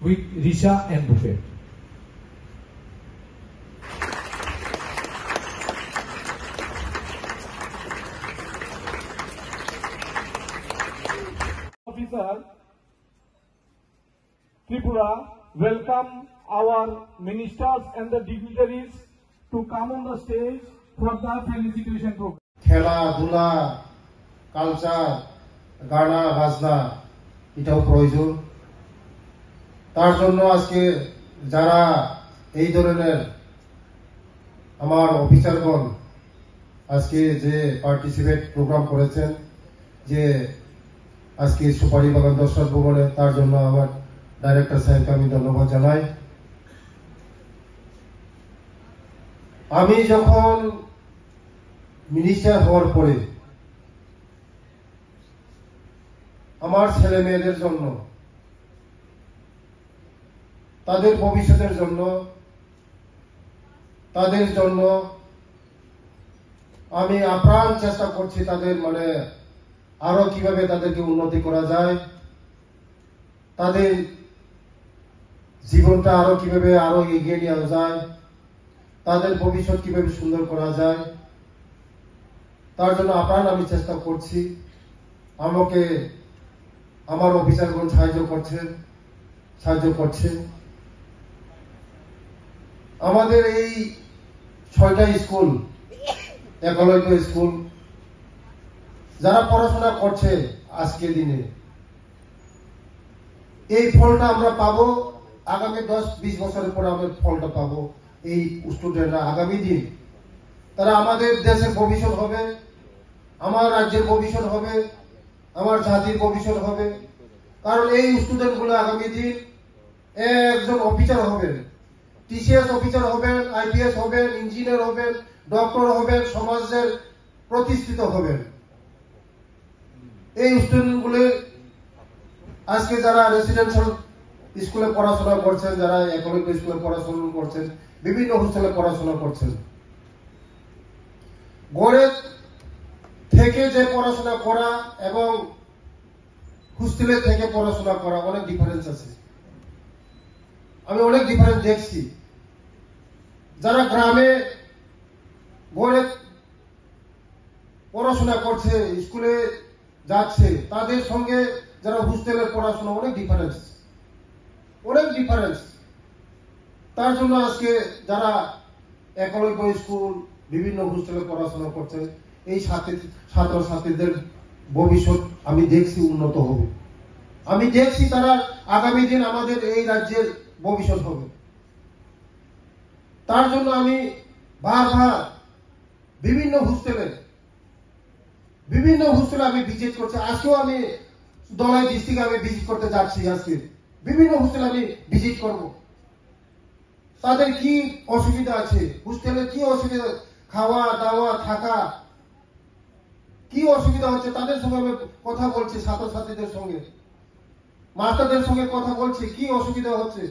with Risha and Buffet. Officer, Tripura, welcome our ministers and the dignitaries to come on the stage for the felicitation program. খেলাধুলা culture গানা বাজনা এটাও প্রয়োজন। তার জন্য আজকে যারা এই ধরনের আমার অফিসারগণ আজকে যে পার্টিসিপেট প্রোগ্রাম করেছেন, যে আজকে সুপারি বাগান দর্শক ভবনে, তার জন্য আমার ডাইরেক্টর সাহেবকে আমি ধন্যবাদ জানাই। আমি যখন মিনিস্টার হওয়ার পরে আমার ছেলে মেয়েদের জন্য, তাদের ভবিষ্যতের জন্য, তাদের জন্য আমি আপ্রাণ চেষ্টা করছি, তাদের আরো কিভাবে তাদেরকে উন্নতি করা যায়, তাদের জীবনটা আরো কিভাবে আরো এগিয়ে নেওয়া যায়, তাদের ভবিষ্যৎ কিভাবে সুন্দর করা যায়, তার জন্য আপ্রাণ আমি চেষ্টা করছি। আমাকে আমার অফিসারগণ সাহায্য করছে। আমাদের এই 6টা স্কুল, একলব্য স্কুল, যারা পড়াশোনা করছে আজকের দিনে, এই ফলটা আমরা পাবো আগামী 10-20 বছরের পরে। আমরা ফলটা পাবো। এই স্টুডেন্টরা আগামী দিন তারা আমাদের দেশের ভবিষ্যৎ হবে, আমার রাজ্যের ভবিষ্যৎ হবে, আমার জাতির ভবিষ্যৎ হবে। কারণ এই স্টুডেন্ট গুলো আগামী দিন একজন অফিসার হবেন, টিসিএস অফিসার হবেন, আইপিএস হবেন, ইঞ্জিনিয়ার হবেন, ডক্টর হবেন, সমাজের প্রতিষ্ঠিত হবেন। এই স্টুডেন্ট গুলো আজকে যারা রেসিডেন্সিয়াল স্কুলে পড়াশোনা করছেন, যারা একলব্য স্কুলে পড়াশোনা করছেন, বিভিন্ন হোস্টেলে পড়াশোনা করছেন, গড়ে থেকে যে পড়াশোনা করা এবং হোস্টেলে থেকে পড়াশোনা করা অনেক ডিফারেন্স আছে। আমি অনেক ডিফারেন্স দেখছি। যারা গ্রামে গড়ে পড়াশোনা করছে, স্কুলে যাচ্ছে, তাদের সঙ্গে যারা হোস্টেলের পড়াশোনা অনেক ডিফারেন্স। তার জন্য আজকে যারা একলব্য স্কুল, বিভিন্ন হোস্টেলে পড়াশোনা করছেন, এই ছাত্রছাত্রীদের ভবিষ্যৎ আমি দেখছি উন্নত হবে। আমি দেখছি তারা আগামী দিন আমাদের এই রাজ্যের ভবিষ্যৎ হবে। তার জন্য আমি বারবার বিভিন্ন হোস্টেলে আমি ভিজিট করছি। আজকেও আমি দলাই ডিস্ট্রিক্টে আমি ভিজিট করতে যাচ্ছি। আজকে বিভিন্ন হোস্টেলে আমি ভিজিট করব। তাদের কি অসুবিধা আছে, হোস্টেলে কি অসুবিধা, খাওয়া দাওয়া থাকা কি অসুবিধা হচ্ছে, তাদের সঙ্গে আমি কথা বলছি। ছাত্রছাত্রীদের সঙ্গে, মাস্টারদের সঙ্গে কথা বলছি, কি অসুবিধা হচ্ছে।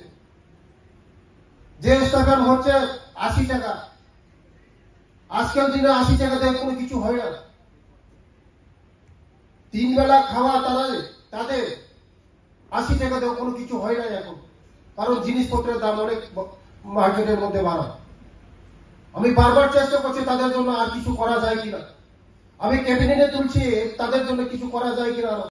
যে স্টাইপেন্ড হচ্ছে 80 টাকা, আজকাল দিনে 80 টাকা দিয়ে কোনো কিছু হয় না। 3 বেলা খাওয়া তাদের 80 টাকা দিয়ে কোনো কিছু হয় না এখন। কারণ জিনিসপত্রের দাম অনেক মার্কেটের মধ্যে বাড়া। আমি বারবার চেষ্টা করছি তাদের জন্য আর কিছু করা যায় কিনা। আমি ক্যাবিনেটে তুলছি তাদের জন্য কিছু করা যায় কিনা।